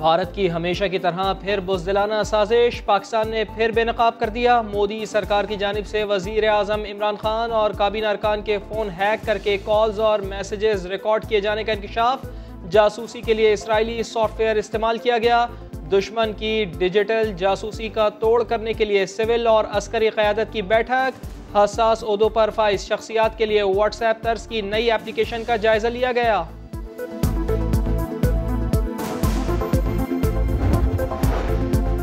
भारत की हमेशा की तरह फिर बुज़दिलाना साजिश, पाकिस्तान ने फिर बेनकाब कर दिया। मोदी सरकार की जानिब से वज़ीर आज़म इमरान खान और काबीना अरकान के फ़ोन हैक करके कॉल्स और मैसेजेस रिकॉर्ड किए जाने का इंकशाफ। जासूसी के लिए इसराइली सॉफ्टवेयर इस्तेमाल किया गया। दुश्मन की डिजिटल जासूसी का तोड़ करने के लिए सिविल और अस्करी क़यादत की बैठक। हसास ओहदों पर फाइज शख्सियात के लिए व्हाट्सएप तर्ज की नई एप्लीकेशन का जायजा लिया गया।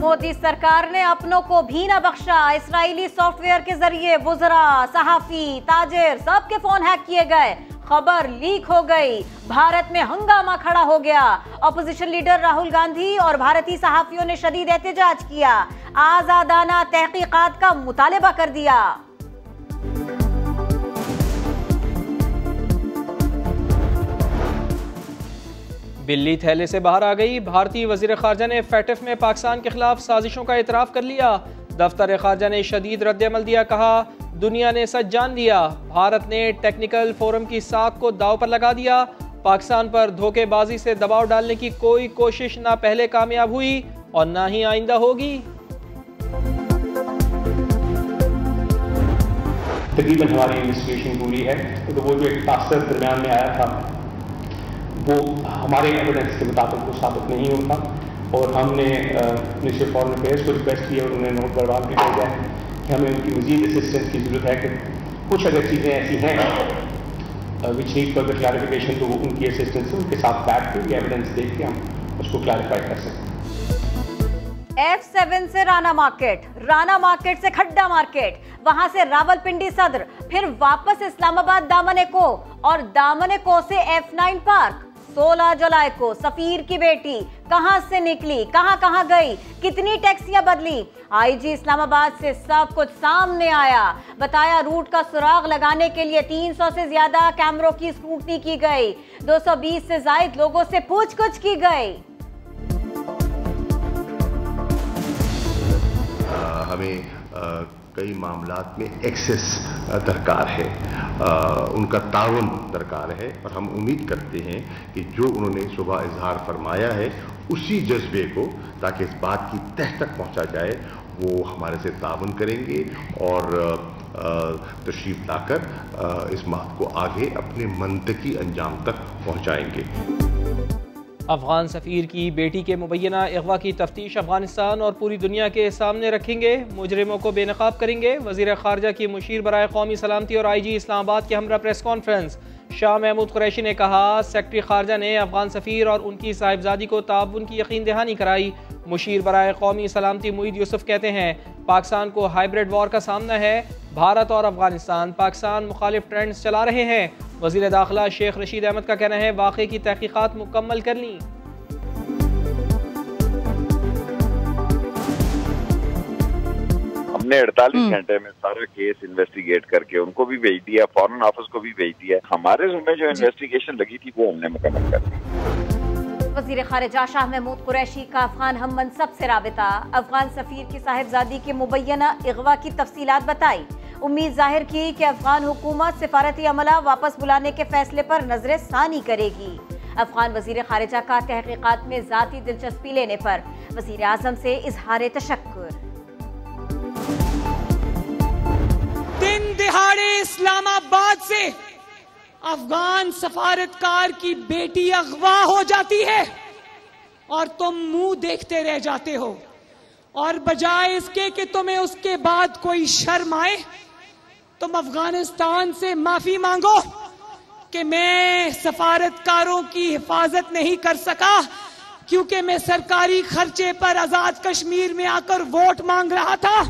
मोदी सरकार ने अपनों को भी न बख्शा। इसराइली सॉफ्टवेयर के जरिए वुज़रा, सहाफी, ताजिर सबके फोन हैक किए गए। खबर लीक हो गई। भारत में हंगामा खड़ा हो गया। अपोजिशन लीडर राहुल गांधी और भारतीय सहाफियों ने शदीद एहतजाज किया। आजादाना तहकीकात का मुतालबा कर दिया। बिल्ली थैले से बाहर आ गई। भारतीय वज़ीर ख़ारजा ने फैटफ में पाकिस्तान के खिलाफ साजिशों का इतराफ़ कर लिया। दफ्तर ख़ारजा ने शदीद रद्द-ए-अमल दिया। कहा, दुनिया ने सच जान लिया। भारत ने टेक्निकल फोरम की साख को दाव पर लगा दिया। पाकिस्तान पर धोखेबाजी से दबाव डालने की कोई कोशिश ना पहले कामयाब हुई और ना ही आइंदा होगी। तकरीबन हमारी इन्वेस्टिगेशन पूरी है, तो वो जो एक टास्क दरमियान में आया था वो हमारे एविडेंस के मुताबिक वो साबित नहीं होता और हमने मिनिस्ट्री ऑफ फॉरेन अफेयर्स को रिक्वेस्ट किया और उन्होंने नोट बर्बाद भी भेजा है कि हमें उनकी मजीद असिस्टेंस की ज़रूरत है कि कुछ अगर चीज़ें ऐसी हैं विच नीड फर्दर क्लैरिफिकेशन तो वो उनकी असिस्टेंस से उनके साथ बैठ के एविडेंस देख के हम उसको क्लैरिफाई कर सकते हैं। F7 से राना मार्केट से खड्डा मार्केट, वहां से रावलपिंडी सदर, फिर वापस इस्लामाबाद दामन को और दामन को से F9 पार्क। 16 जुलाई को सफीर की बेटी कहां से निकली, कहां कहां गई, कितनी टैक्सियां बदली, आईजी इस्लामाबाद से सब कुछ सामने आया। बताया रूट का सुराग लगाने के लिए 300 से ज्यादा कैमरों की स्क्रूटनी की गई। 220 से ज्यादा लोगों से पूछताछ की गई। हमें कई मामलात में एक्सेस दरकार है, उनका ताउन दरकार है और हम उम्मीद करते हैं कि जो उन्होंने सुबह इजहार फरमाया है उसी जज्बे को ताकि इस बात की तह तक पहुंचा जाए वो हमारे से ताउन करेंगे और तशरीफ लाकर इस बात को आगे अपने मंतकी अंजाम तक पहुंचाएंगे। अफगान सफ़ीर की बेटी के मुबैना अगवा की तफ्तीश अफगानिस्तान और पूरी दुनिया के सामने रखेंगे। मुजरिमों को बेनकाब करेंगे। वज़ीर ख़ारजा की मुशीर बराए कौमी सलामती और IG इस्लामाबाद के हमरा प्रेस कॉन्फ्रेंस। शाह महमूद कुरैशी ने कहा, सेक्रेटरी ख़ारजा ने अफगान सफ़ीर और उनकी साहिबजादी को ताउन की यकीन दहानी कराई। मुशीर बराए कौमी सलामती मुईद यूसुफ कहते हैं, पाकिस्तान को हाइब्रिड वॉर का सामना है। भारत और अफगानिस्तान पाकिस्तान मुखालिफ ट्रेंड्स चला रहे हैं। वज़ीर दाखिला शेख रशीद अहमद का कहना है, वाक़े की तहकीकात मुकम्मल कर ली। हमने 48 घंटे में सारा केस इन्वेस्टिगेट करके उनको भी भेज दिया, फॉरेन ऑफिस को भी भेज दिया। हमारे जिम्मे जो इन्वेस्टिगेशन लगी थी वो हमने मुकम्मल कर दी। वज़ीर ख़ारिजा शाह महमूद कुरैशी का अफगान हम मनसब से राबिता। अफगान सफ़ीर की साहिबजादी के मुबैना अगवा की तफसीलात बताई। उम्मीद जाहिर की कि अफगान हुकूमत सिफारती अमला वापस बुलाने के फैसले पर नजर सानी करेगी। अफगान वज़ीर ख़ारिजा का तहकीकात में ज़ाती दिलचस्पी लेने पर वज़ीर आज़म से इजहार तशक्कुर। दिन दिहाड़े इस्लामाबाद से अफगान सफारतकार की बेटी अगवा हो जाती है और तुम मुंह देखते रह जाते हो, और बजाय इसके कि तुम्हें उसके बाद कोई शर्म आए, तुम अफगानिस्तान से माफी मांगो कि मैं सफारतकारों की हिफाजत नहीं कर सका क्योंकि मैं सरकारी खर्चे पर आजाद कश्मीर में आकर वोट मांग रहा था।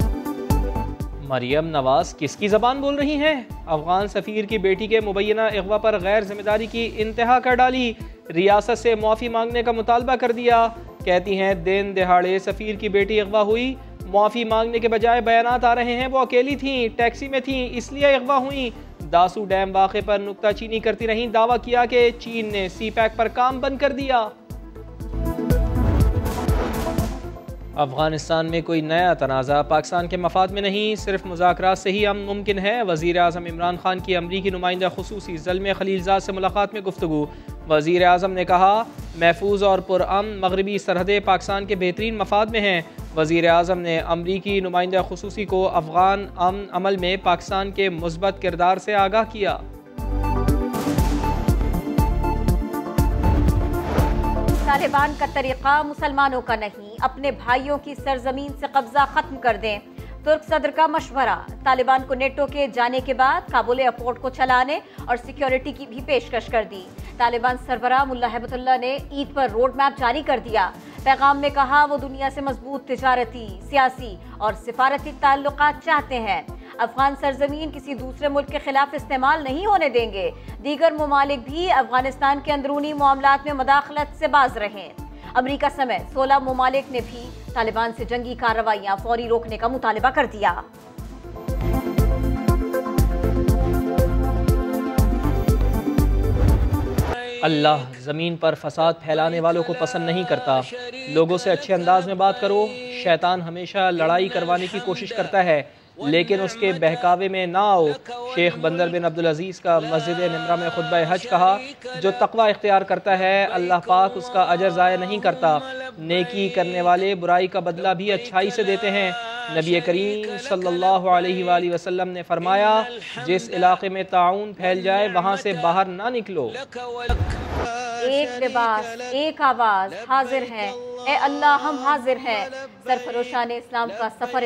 मरियम नवाज किसकी ज़बान बोल रही हैं? अफगान सफ़ीर की बेटी के मुबैना अगवा पर गैर जिम्मेदारी की इंतहा कर डाली। रियासत से माफ़ी मांगने का मुतालबा कर दिया। कहती हैं, दिन दिहाड़े सफ़ीर की बेटी अगवा हुई, माफ़ी मांगने के बजाय बयानात आ रहे हैं वो अकेली थीं, टैक्सी में थीं, इसलिए अगवा हुई। दासू डैम वाक़े पर नुक्ताचीनी करती रहीं। दावा किया कि चीन ने CPEC पर काम बंद कर दिया। अफगानिस्तान में कोई नया तनाज़ा पाकिस्तान के मफाद में नहीं, सिर्फ मुज़ाकरात से ही अमन मुमकिन है। वज़ीर आज़म इमरान खान की अमरीकी नुमाइंदा खुसूसी ज़ल्मे खलीलज़ाद से मुलाकात में गुफ्तगू। वज़ीर आज़म ने कहा, महफूज और पुरअमन मगरबी सरहदें पाकिस्तान के बेहतरीन मफाद में हैं। वज़ीर आज़म ने अमरीकी नुमाइंदा खुसूसी को अफ़गान अमन अमल में पाकिस्तान के मुस्बत किरदार से आगाह किया। तालिबान का तरीक़ा मुसलमानों का नहीं, अपने भाइयों की सरजमीन से कब्जा खत्म कर दें। तुर्क सदर का मशवरा, तालिबान को नेटो के जाने के बाद काबुल एयरपोर्ट को चलाने और सिक्योरिटी की भी पेशकश कर दी। तालिबान सरबराह मुल्ला हैबतुल्लाह ने ईद पर रोड मैप जारी कर दिया। पैगाम में कहा वो दुनिया से मजबूत तिजारती, सियासी और सिफारती ताल्लुकात चाहते हैं। अफगान सरजमीन किसी दूसरे मुल्क के खिलाफ इस्तेमाल नहीं होने देंगे। दीगर ममालिक भी अफगानिस्तान के अंदरूनी मामलात में मुदाखलत से बाज रहें। अमरीका समेत 16 ममालिक ने भी तालिबान से जंगी कार्रवाइयां फौरी रोकने का मुतालबा कर दिया। अल्लाह ज़मीन पर फसाद फैलाने वालों को पसंद नहीं करता। लोगों से अच्छे अंदाज में बात करो। शैतान हमेशा लड़ाई करवाने की कोशिश करता है, लेकिन उसके बहकावे में ना आओ। शेख बंदर बिन अब्दुल अजीज़ का मस्जिद निमरा में खुतबा हज कहा, जो तकवा इख्तियार करता है अल्लाह पाक उसका अजर ज़ाया नहीं करता। नेकी करने वाले बुराई का बदला भी अच्छाई से देते हैं। नबी करीम सल्लल्लाहु अलैहि वसल्लम ने फरमाया, जिस इलाके में ताउन फैल जाए वहाँ से बाहर ना निकलो। एक लिबास, एक आवाज़, हाजिर हैं ए अल्लाह, हम हाजिर हैं। सरफरोशान इस्लाम का सफर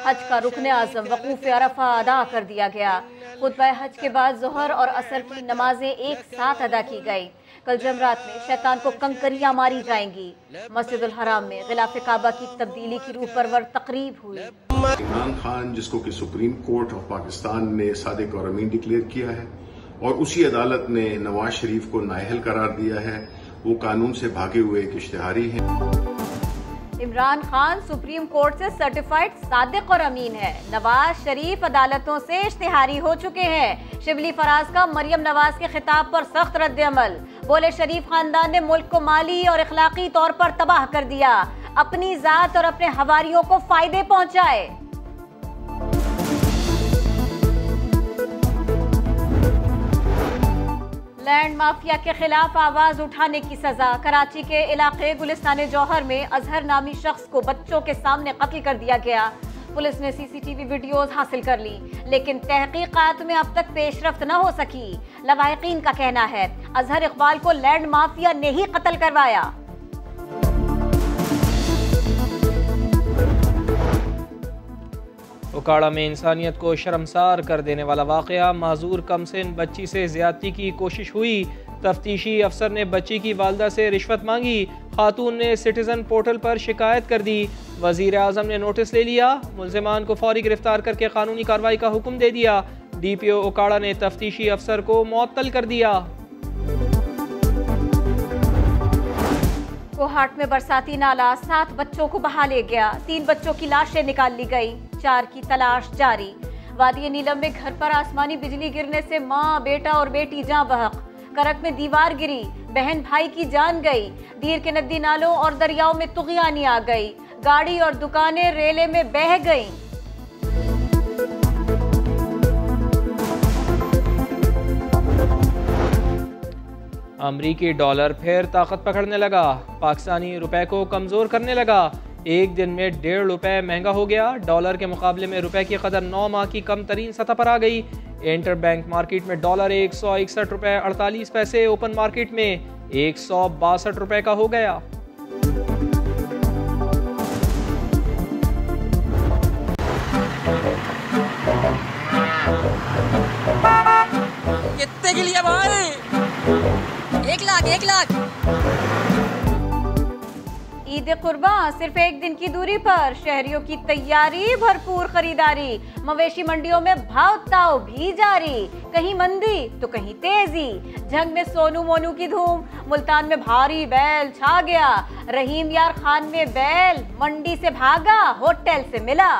हज का रुकन आज़म वकूफ़ अरफा अदा कर दिया गया। खुतबा हज के बाद ज़ोहर और असर की नमाजें एक साथ अदा की गई। कल जमरात में शैतान को कंकरियां मारी जाएंगी। मस्जिदुल हराम में गिलाफ काबा की तब्दीली की रूह परवर तकरीब हुई। इमरान खान, जिसको कि सुप्रीम कोर्ट ऑफ पाकिस्तान ने सादिक और अमीन डिक्लेयर किया है और उसी अदालत ने नवाज शरीफ को नाअहल करार दिया है, वो कानून से भागे हुए एक इश्तिहारी हैं। इमरान खान सुप्रीम कोर्ट से सर्टिफाइड सादिक और अमीन है। नवाज शरीफ अदालतों से इश्तिहारी हो चुके हैं। शिबली फराज का मरियम नवाज के खिताब पर सख्त रद्द अमल। बोले, शरीफ खानदान ने मुल्क को माली और इखलाकी तौर पर तबाह कर दिया, अपनी जात और अपने हवारियों को फायदे पहुंचाए। लैंड माफिया के खिलाफ आवाज उठाने की सजा। कराची के इलाके गुलिस्तान जौहर में अजहर नामी शख्स को बच्चों के सामने कत्ल कर दिया गया। पुलिस ने सीसीटीवी वीडियोस हासिल कर ली, लेकिन तहकीकात में अब तक पेशरफ्त न हो सकी। लवाहिकीन का कहना है अजहर इकबाल को लैंड माफिया ने ही कत्ल करवाया। उकाड़ा में इंसानियत को शर्मसार कर देने वाला वाक़या। माजूर कमसिन बच्ची से ज़्यादती की कोशिश हुई। तफ्तीशी अफसर ने बच्ची की वालदा से रिश्वत मांगी। खातून ने सिटीज़न पोर्टल पर शिकायत कर दी। वज़ीर आज़म ने नोटिस ले लिया। मुल्ज़िमान को फौरी गिरफ्तार करके कानूनी कार्रवाई का हुक्म दे दिया। DPO उकाड़ा ने तफ्तीशी अफसर को मुअत्तल कर दिया। कोहाट में बरसाती नाला 7 बच्चों को बहा ले गया। 3 बच्चों की लाशें निकाल ली गई, 4 की तलाश जारी। वादी नीलम में घर पर आसमानी बिजली गिरने से माँ, बेटा और बेटी जाँ बहक। करक में दीवार गिरी, बहन भाई की जान गई। दीर के नदी नालों और दरियाओं में तुग़यानी आ गई। गाड़ी और दुकानें रेले में बह गईं। अमरीकी डॉलर फिर ताकत पकड़ने लगा। पाकिस्तानी रुपए को कमज़ोर करने लगा। एक दिन में 1.5 रुपए महंगा हो गया। डॉलर के मुकाबले में रुपए की कदर 9 माह की कम तरीन सतह पर आ गई। इंटर बैंक मार्केट में डॉलर 161 रुपए 48 पैसे, ओपन मार्केट में 162 रुपए का हो गया। कितने के लिए भाई? 1 लाख। ईद कुर्बान सिर्फ एक दिन की दूरी पर, शहरियों की तैयारी, भरपूर खरीदारी। मवेशी मंडियों में भाव ताव भी जारी, कहीं मंदी तो कहीं तेजी। जंग में सोनू मोनू की धूम, मुल्तान में भारी बैल छा गया। रहीम यार खान में बैल मंडी से भागा, होटल से मिला।